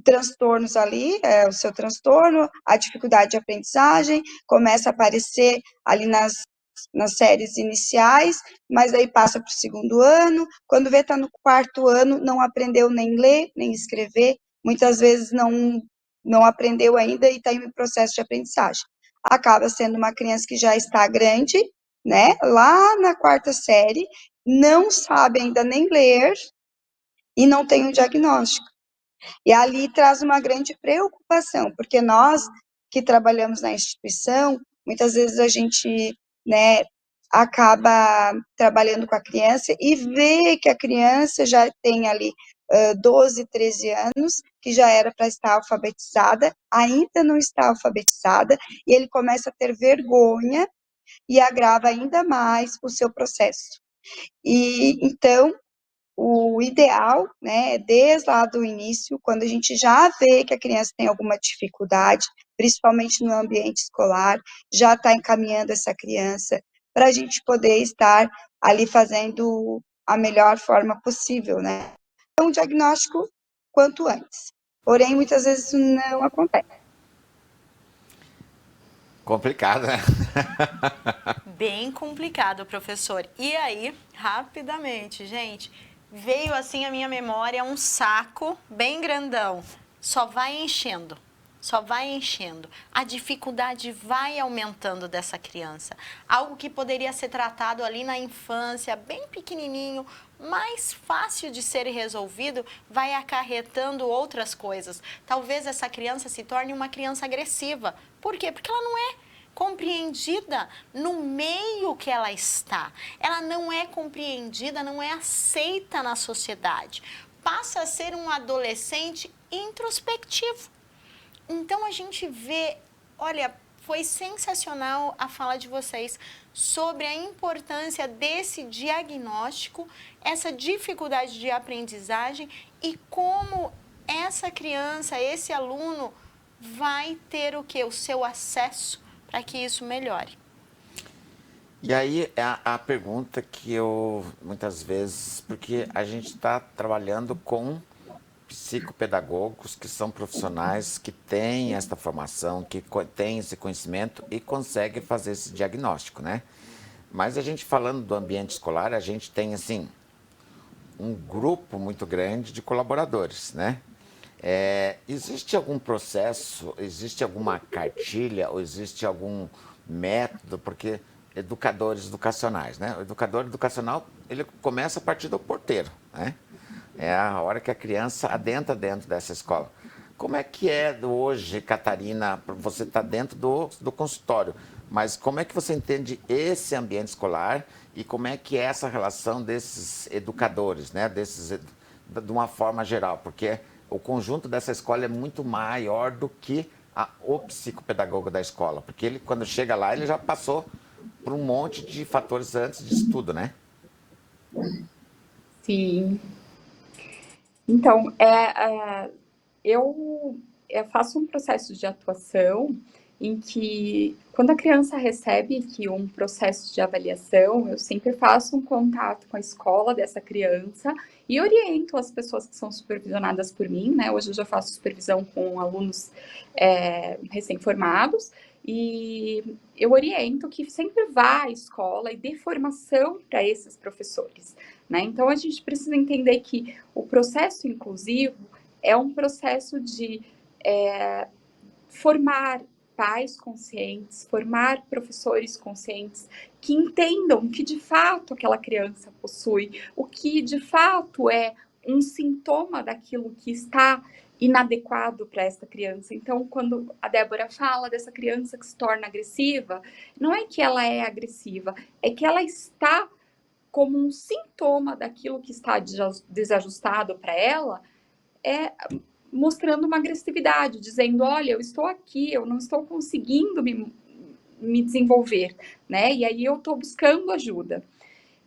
transtornos ali, o seu transtorno, a dificuldade de aprendizagem, começa a aparecer ali nas séries iniciais, mas aí passa para o segundo ano, quando vê está no quarto ano, não aprendeu nem ler, nem escrever, muitas vezes não aprendeu ainda e está em processo de aprendizagem. Acaba sendo uma criança que já está grande, né, lá na quarta série, não sabe ainda nem ler e não tem um diagnóstico. E ali traz uma grande preocupação, porque nós que trabalhamos na instituição, muitas vezes a gente, né, acaba trabalhando com a criança e vê que a criança já tem ali 12, 13 anos, que já era para estar alfabetizada, ainda não está alfabetizada, e ele começa a ter vergonha e agrava ainda mais o seu processo. E então, o ideal, né, é desde lá do início, quando a gente já vê que a criança tem alguma dificuldade, principalmente no ambiente escolar, já está encaminhando essa criança para a gente poder estar ali fazendo a melhor forma possível, né? Então, o diagnóstico quanto antes. Porém, muitas vezes isso não acontece. Complicado, né? Bem complicado, professor. E aí, rapidamente, gente, veio assim a minha memória um saco bem grandão. Só vai enchendo. Só vai enchendo. A dificuldade vai aumentando dessa criança. Algo que poderia ser tratado ali na infância, bem pequenininho, mais fácil de ser resolvido, vai acarretando outras coisas. Talvez essa criança se torne uma criança agressiva. Por quê? Porque ela não é compreendida no meio que ela está. Ela não é compreendida, não é aceita na sociedade. Passa a ser um adolescente introspectivo. Então a gente vê, olha, foi sensacional a fala de vocês sobre a importância desse diagnóstico, essa dificuldade de aprendizagem e como essa criança, esse aluno vai ter o que? O seu acesso para que isso melhore. E aí é a pergunta que eu, muitas vezes, porque a gente está trabalhando com psicopedagogos que são profissionais que têm esta formação, que têm esse conhecimento e conseguem fazer esse diagnóstico, né? Mas a gente falando do ambiente escolar, a gente tem, assim, um grupo muito grande de colaboradores, né? Existe algum processo, existe alguma cartilha ou existe algum método, porque educadores educacionais, né? O educador educacional, ele começa a partir do porteiro, né? É a hora que a criança adentra dentro dessa escola. Como é que é hoje, Catarina, você está dentro do consultório, mas como é que você entende esse ambiente escolar e como é que é essa relação desses educadores, né? De uma forma geral, porque o conjunto dessa escola é muito maior do que o psicopedagogo da escola, porque ele, quando chega lá, ele já passou por um monte de fatores antes disso tudo, né? Sim. Então, eu faço um processo de atuação em que, quando a criança recebe aqui um processo de avaliação, eu sempre faço um contato com a escola dessa criança e oriento as pessoas que são supervisionadas por mim, né? Hoje eu já faço supervisão com alunos recém-formados, e eu oriento que sempre vá à escola e dê formação para esses professores, né? Então, a gente precisa entender que o processo inclusivo é um processo de formar pais conscientes, formar professores conscientes que entendam que de fato aquela criança possui, o que de fato é um sintoma daquilo que está inadequado para esta criança. Então, quando a Débora fala dessa criança que se torna agressiva, não é que ela é agressiva, é que ela está como um sintoma daquilo que está desajustado para ela, mostrando uma agressividade, dizendo, olha, eu estou aqui, eu não estou conseguindo me desenvolver, né? E aí eu estou buscando ajuda.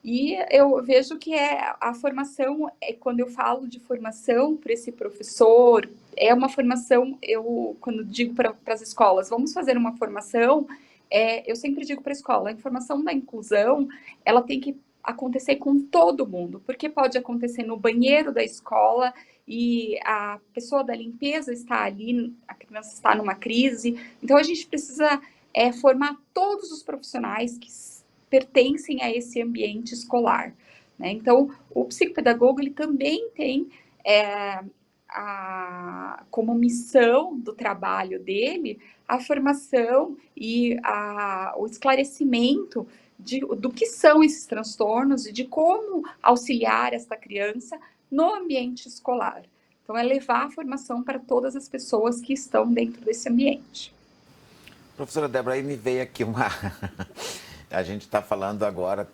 E eu vejo que a formação, quando eu falo de formação para esse professor, é uma formação, quando digo para as escolas, vamos fazer uma formação, eu sempre digo para a escola, a informação da inclusão, ela tem que acontecer com todo mundo, porque pode acontecer no banheiro da escola e a pessoa da limpeza está ali, a criança está numa crise, então a gente precisa formar todos os profissionais que pertencem a esse ambiente escolar, né? Então, o psicopedagogo, ele também tem como missão do trabalho dele a formação e o esclarecimento do que são esses transtornos e de como auxiliar essa criança no ambiente escolar. Então, é levar a formação para todas as pessoas que estão dentro desse ambiente. Professora Débora, aí me veio aqui uma... A gente está falando agora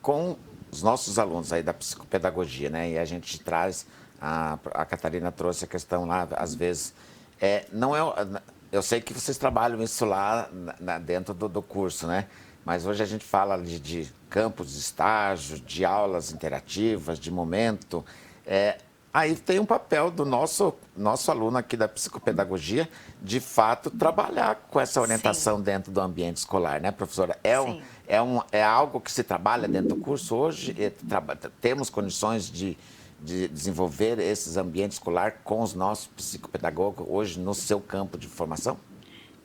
com os nossos alunos aí da psicopedagogia, né? E a gente traz, a Catarina trouxe a questão lá, às vezes, eu sei que vocês trabalham isso lá dentro do curso, né? Mas hoje a gente fala de campos de estágio, de aulas interativas, de momento. Aí tem um papel do nosso aluno aqui da psicopedagogia, de fato, trabalhar com essa orientação Sim. dentro do ambiente escolar, né, professora? É algo que se trabalha dentro do curso hoje? Temos condições de desenvolver esses ambientes escolar com os nossos psicopedagogos hoje no seu campo de formação?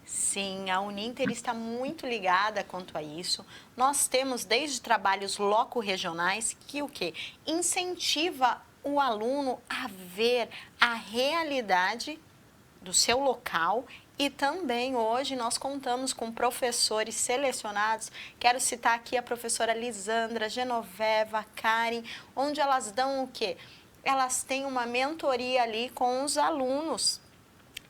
Sim, a Uninter está muito ligada quanto a isso. Nós temos desde trabalhos loco-regionais que o quê? Incentiva o aluno a ver a realidade do seu local e também hoje nós contamos com professores selecionados. Quero citar aqui a professora Lisandra, Genoveva, Karen, onde elas dão o quê? Elas têm uma mentoria ali com os alunos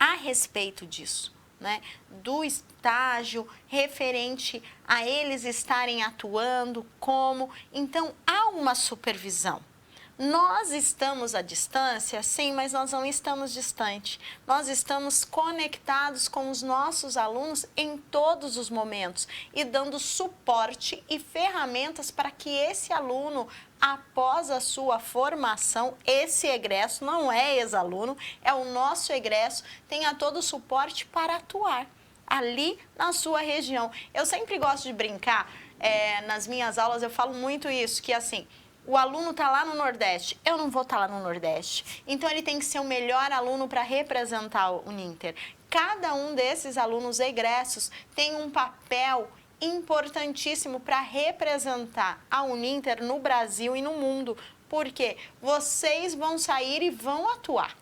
a respeito disso, né? Do estágio referente a eles estarem atuando como. Então, há uma supervisão. Nós estamos à distância, sim, mas nós não estamos distantes. Nós estamos conectados com os nossos alunos em todos os momentos e dando suporte e ferramentas para que esse aluno, após a sua formação, esse egresso não é ex-aluno, é o nosso egresso, tenha todo o suporte para atuar ali na sua região. Eu sempre gosto de brincar, nas minhas aulas eu falo muito isso, que assim, o aluno está lá no Nordeste, eu não vou estar lá no Nordeste. Então, ele tem que ser o melhor aluno para representar o Uninter. Cada um desses alunos egressos tem um papel importantíssimo para representar a Uninter no Brasil e no mundo. Porque vocês vão sair e vão atuar.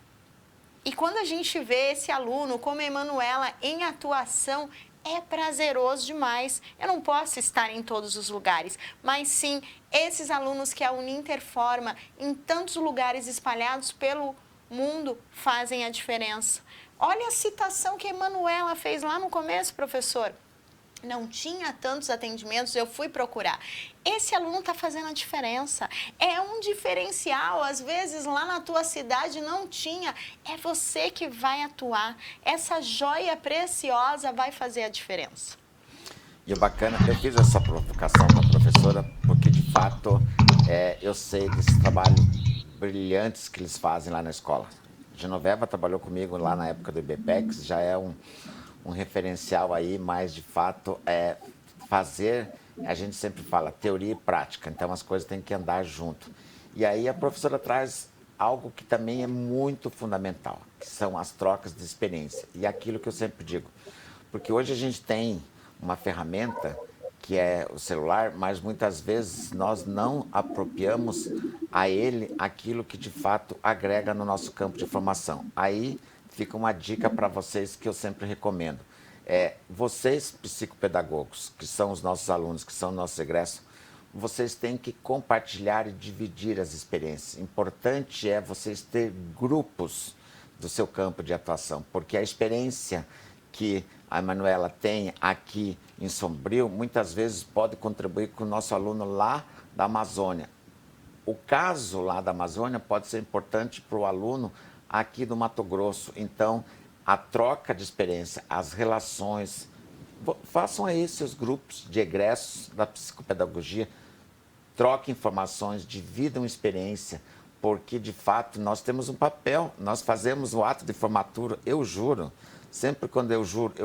E quando a gente vê esse aluno, como a Emanuela, em atuação, é prazeroso demais. Eu não posso estar em todos os lugares, mas sim, esses alunos que a Uninter forma em tantos lugares espalhados pelo mundo fazem a diferença. Olha a citação que a Emanuela fez lá no começo, professor. Não tinha tantos atendimentos, eu fui procurar. Esse aluno está fazendo a diferença. É um diferencial. Às vezes lá na tua cidade não tinha. É você que vai atuar. Essa joia preciosa vai fazer a diferença. E o bacana, eu fiz essa provocação com a professora porque, de fato, eu sei desses trabalhos brilhantes que eles fazem lá na escola. Genoveva trabalhou comigo lá na época do IBPEX, já é um referencial aí, mas de fato fazer, a gente sempre fala, teoria e prática, então as coisas têm que andar junto. E aí a professora traz algo que também é muito fundamental, que são as trocas de experiência. E aquilo que eu sempre digo, porque hoje a gente tem uma ferramenta que é o celular, mas muitas vezes nós não apropriamos a ele aquilo que de fato agrega no nosso campo de formação. Aí fica uma dica para vocês que eu sempre recomendo. Vocês, psicopedagogos, que são os nossos alunos, que são nossos egressos, vocês têm que compartilhar e dividir as experiências. Importante é vocês ter grupos do seu campo de atuação, porque a experiência que a Emanuela tem aqui em Sombrio, muitas vezes pode contribuir com o nosso aluno lá da Amazônia. O caso lá da Amazônia pode ser importante para o aluno aqui do Mato Grosso. Então, a troca de experiência, as relações, façam aí seus grupos de egressos da psicopedagogia, troquem informações, dividam experiência, porque, de fato, nós temos um papel, nós fazemos o ato de formatura, eu juro, sempre quando eu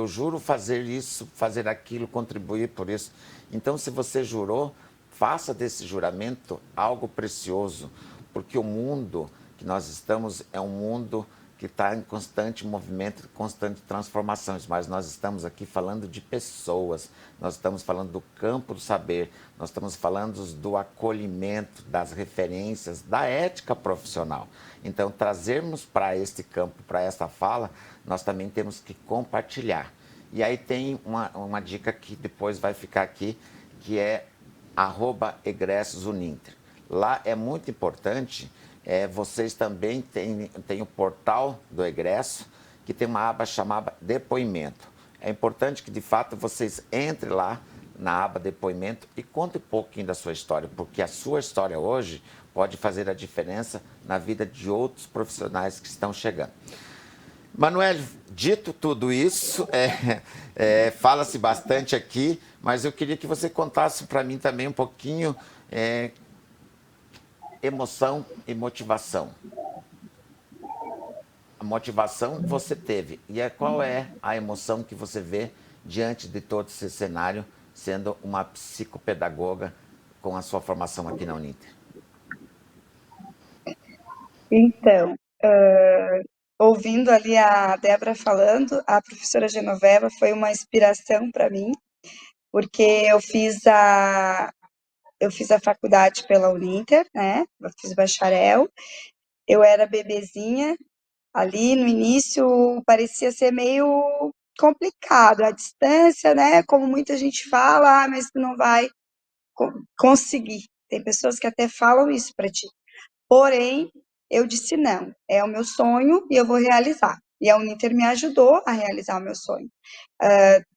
juro fazer isso, fazer aquilo, contribuir por isso. Então, se você jurou, faça desse juramento algo precioso, porque o mundo que nós estamos é um mundo que está em constante movimento, constante transformações, mas nós estamos aqui falando de pessoas, nós estamos falando do campo do saber, nós estamos falando do acolhimento, das referências, da ética profissional. Então, trazermos para este campo, para esta fala, nós também temos que compartilhar. E aí tem uma dica que depois vai ficar aqui, que é @egressosuninter. Lá é muito importante, vocês também têm o portal do egresso, que tem uma aba chamada Depoimento. É importante que, de fato, vocês entrem lá na aba Depoimento e contem um pouquinho da sua história, porque a sua história hoje pode fazer a diferença na vida de outros profissionais que estão chegando. Manoel, dito tudo isso, fala-se bastante aqui, mas eu queria que você contasse para mim também um pouquinho emoção e motivação. A motivação você teve. E qual é a emoção que você vê diante de todo esse cenário, sendo uma psicopedagoga com a sua formação aqui na Uninter? Então, ouvindo ali a Débora falando, a professora Genoveva foi uma inspiração para mim, porque eu fiz a faculdade pela Uninter, né? Eu fiz bacharel. Eu era bebezinha, ali no início parecia ser meio complicado, a distância, né? Como muita gente fala, mas tu não vai conseguir. Tem pessoas que até falam isso para ti. Porém, eu disse não, é o meu sonho e eu vou realizar. E a Uninter me ajudou a realizar o meu sonho.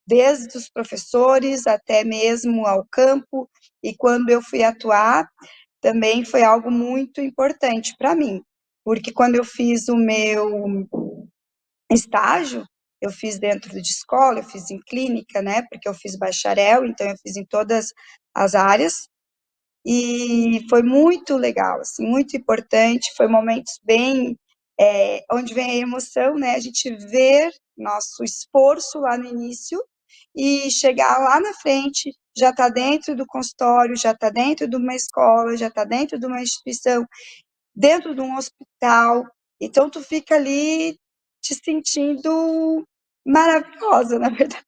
Desde os professores até mesmo ao campo, e quando eu fui atuar, também foi algo muito importante para mim, porque quando eu fiz o meu estágio, eu fiz dentro de escola, eu fiz em clínica, né, porque eu fiz bacharel, então eu fiz em todas as áreas, e foi muito legal, assim, muito importante, foi momentos bem, onde vem a emoção, né, a gente ver nosso esforço lá no início, e chegar lá na frente, já está dentro do consultório, já está dentro de uma escola, já está dentro de uma instituição, dentro de um hospital, então tu fica ali te sentindo maravilhosa, na verdade.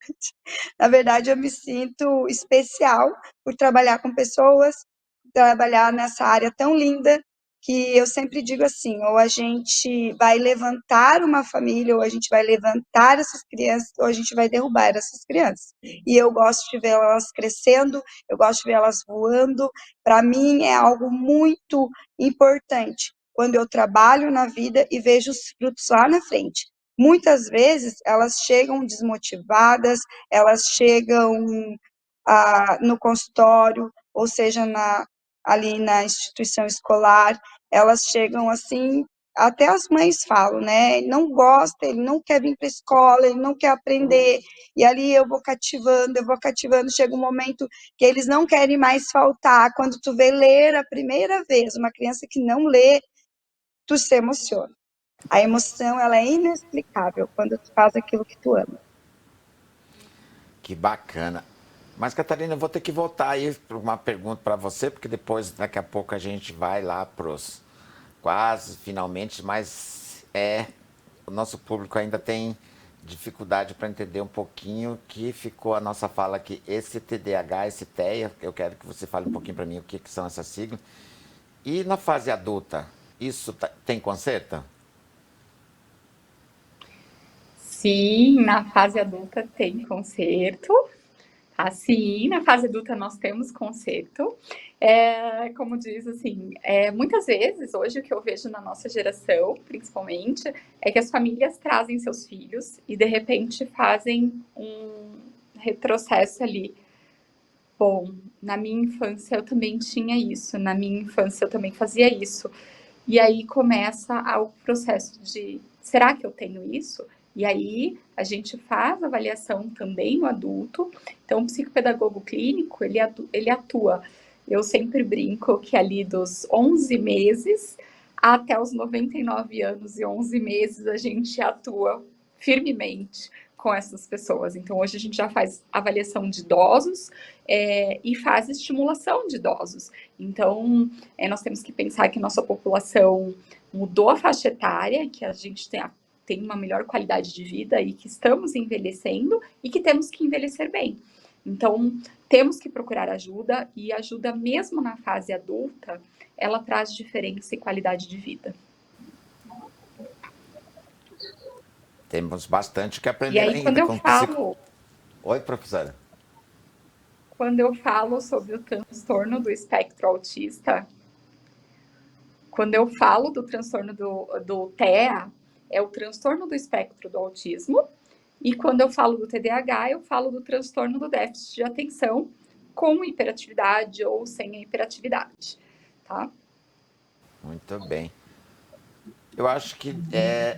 Na verdade, eu me sinto especial por trabalhar com pessoas, trabalhar nessa área tão linda, que eu sempre digo assim, ou a gente vai levantar uma família, ou a gente vai levantar essas crianças, ou a gente vai derrubar essas crianças. E eu gosto de ver elas crescendo, eu gosto de ver elas voando, para mim é algo muito importante, quando eu trabalho na vida e vejo os frutos lá na frente. Muitas vezes elas chegam desmotivadas, elas chegam no consultório, ou seja, ali na instituição escolar, elas chegam assim, até as mães falam, né? Ele não gosta, ele não quer vir para a escola, ele não quer aprender, e ali eu vou cativando, chega um momento que eles não querem mais faltar. Quando tu vê ler a primeira vez uma criança que não lê, tu se emociona. A emoção, ela é inexplicável quando tu faz aquilo que tu ama. Que bacana. Mas, Catarina, eu vou ter que voltar aí para uma pergunta para você, porque depois, daqui a pouco, a gente vai lá para os quase, finalmente, mas o nosso público ainda tem dificuldade para entender um pouquinho que ficou a nossa fala aqui. Esse TDAH, esse TEA, eu quero que você fale um pouquinho para mim o que são essas siglas. E na fase adulta, isso tem conserto? Sim, na fase adulta tem conserto. Assim, na fase adulta nós temos conserto. Como diz, assim, muitas vezes, hoje o que eu vejo na nossa geração, principalmente, é que as famílias trazem seus filhos e, de repente, fazem um retrocesso ali Bom, na minha infância eu também tinha isso, na minha infância eu também fazia isso. E aí começa o processo de, será que eu tenho isso? E aí a gente faz avaliação também no adulto. Então, o psicopedagogo clínico, ele atua, eu sempre brinco que ali dos 11 meses até os 99 anos e 11 meses a gente atua firmemente com essas pessoas. Então, hoje a gente já faz avaliação de idosos e faz estimulação de idosos. Então, nós temos que pensar que a nossa população mudou a faixa etária, que a gente tem uma melhor qualidade de vida e que estamos envelhecendo e que temos que envelhecer bem. Então, temos que procurar ajuda e ajuda mesmo na fase adulta, ela traz diferença e qualidade de vida. Temos bastante que E aprender aí, ainda quando eu com falo, Oi, professora. quando eu falo sobre o transtorno do espectro autista, quando eu falo do transtorno do TEA, é o transtorno do espectro do autismo, e quando eu falo do TDAH, eu falo do transtorno do déficit de atenção com hiperatividade ou sem a hiperatividade, tá? Muito bem. Eu acho que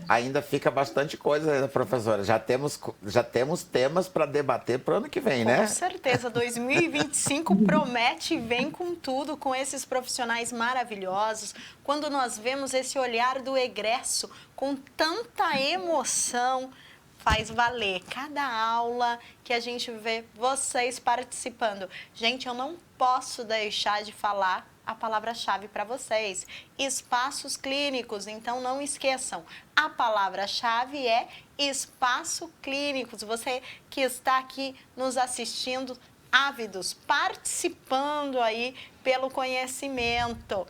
ainda fica bastante coisa, né, professora? Já temos temas para debater para o ano que vem, né? Com certeza, 2025 promete e vem com tudo, com esses profissionais maravilhosos. Quando nós vemos esse olhar do egresso com tanta emoção, faz valer cada aula que a gente vê vocês participando. Gente, eu não posso deixar de falar a palavra-chave para vocês. Espaços clínicos, então não esqueçam. A palavra-chave é espaço clínicos. Você que está aqui nos assistindo, ávidos, participando aí pelo conhecimento.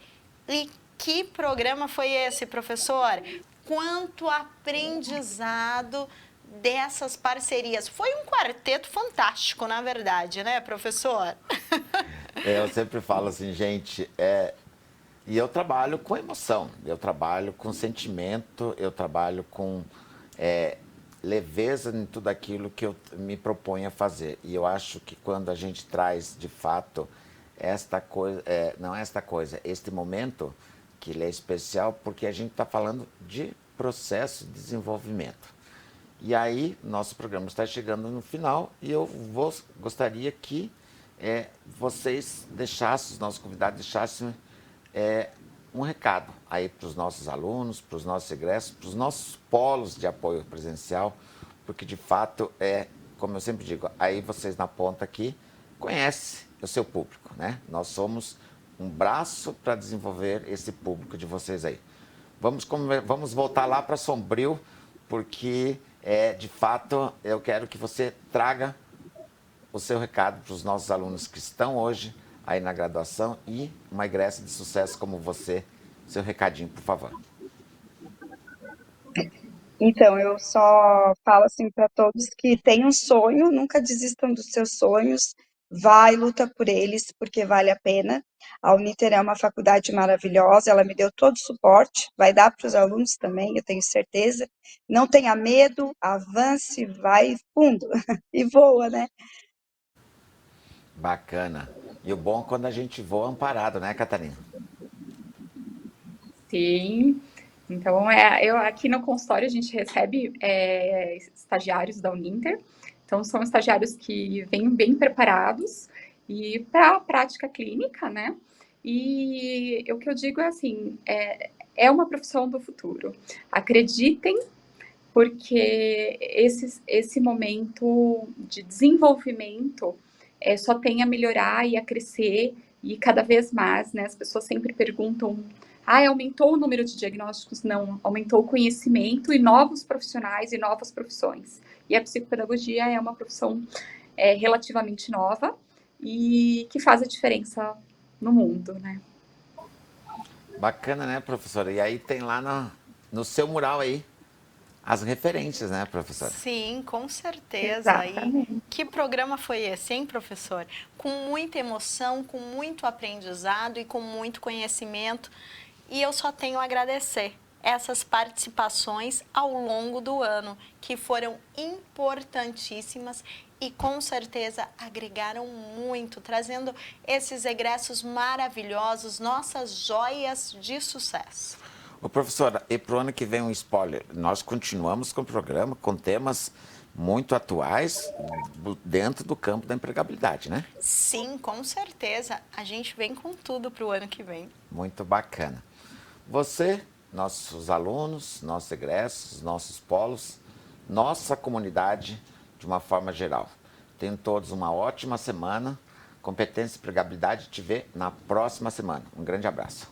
E que programa foi esse, professor? Quanto aprendizado dessas parcerias. Foi um quarteto fantástico, na verdade, né, professor? Eu sempre falo assim, gente, e eu trabalho com emoção, eu trabalho com sentimento, eu trabalho com leveza em tudo aquilo que eu me proponho a fazer. E eu acho que quando a gente traz, de fato, esta coisa, este momento, que ele é especial, porque a gente está falando de processo de desenvolvimento. E aí, nosso programa está chegando no final e eu gostaria que vocês deixassem, os nossos convidados deixassem um recado aí para os nossos alunos, para os nossos egressos, para os nossos polos de apoio presencial, porque de fato como eu sempre digo, aí vocês na ponta aqui conhecem o seu público, né? Nós somos um braço para desenvolver esse público de vocês aí. Vamos voltar lá para Sombrio, porque de fato eu quero que você traga o seu recado para os nossos alunos que estão hoje aí na graduação e uma egressa de sucesso como você. Seu recadinho, por favor. Então, eu só falo assim para todos que têm um sonho, nunca desistam dos seus sonhos, vai, luta por eles, porque vale a pena. A Uniter é uma faculdade maravilhosa, ela me deu todo o suporte, vai dar para os alunos também, eu tenho certeza. Não tenha medo, avance, vai fundo e voa, né? Bacana. E o bom é quando a gente voa amparado, né, Catarina? Sim. Então, eu aqui no consultório a gente recebe estagiários da Uninter. Então, são estagiários que vêm bem preparados e para a prática clínica, né? E o que eu digo é assim, é uma profissão do futuro. Acreditem, porque esse momento de desenvolvimento só tem a melhorar e a crescer e cada vez mais, né? As pessoas sempre perguntam, aumentou o número de diagnósticos? Não, aumentou o conhecimento e novos profissionais e novas profissões. E a psicopedagogia é uma profissão relativamente nova e que faz a diferença no mundo, né? Bacana, né, professora? E aí tem lá no seu mural aí as referências, né, professora? Sim, com certeza. Exatamente. E que programa foi esse, hein, professor? Com muita emoção, com muito aprendizado e com muito conhecimento. E eu só tenho a agradecer essas participações ao longo do ano, que foram importantíssimas e com certeza agregaram muito, trazendo esses egressos maravilhosos, nossas joias de sucesso. Ô, professora, e para o ano que vem um spoiler, nós continuamos com o programa com temas muito atuais dentro do campo da empregabilidade, né? Sim, com certeza. A gente vem com tudo para o ano que vem. Muito bacana. Você, nossos alunos, nossos egressos, nossos polos, nossa comunidade de uma forma geral. Tenham todos uma ótima semana. Competência e empregabilidade te vê na próxima semana. Um grande abraço.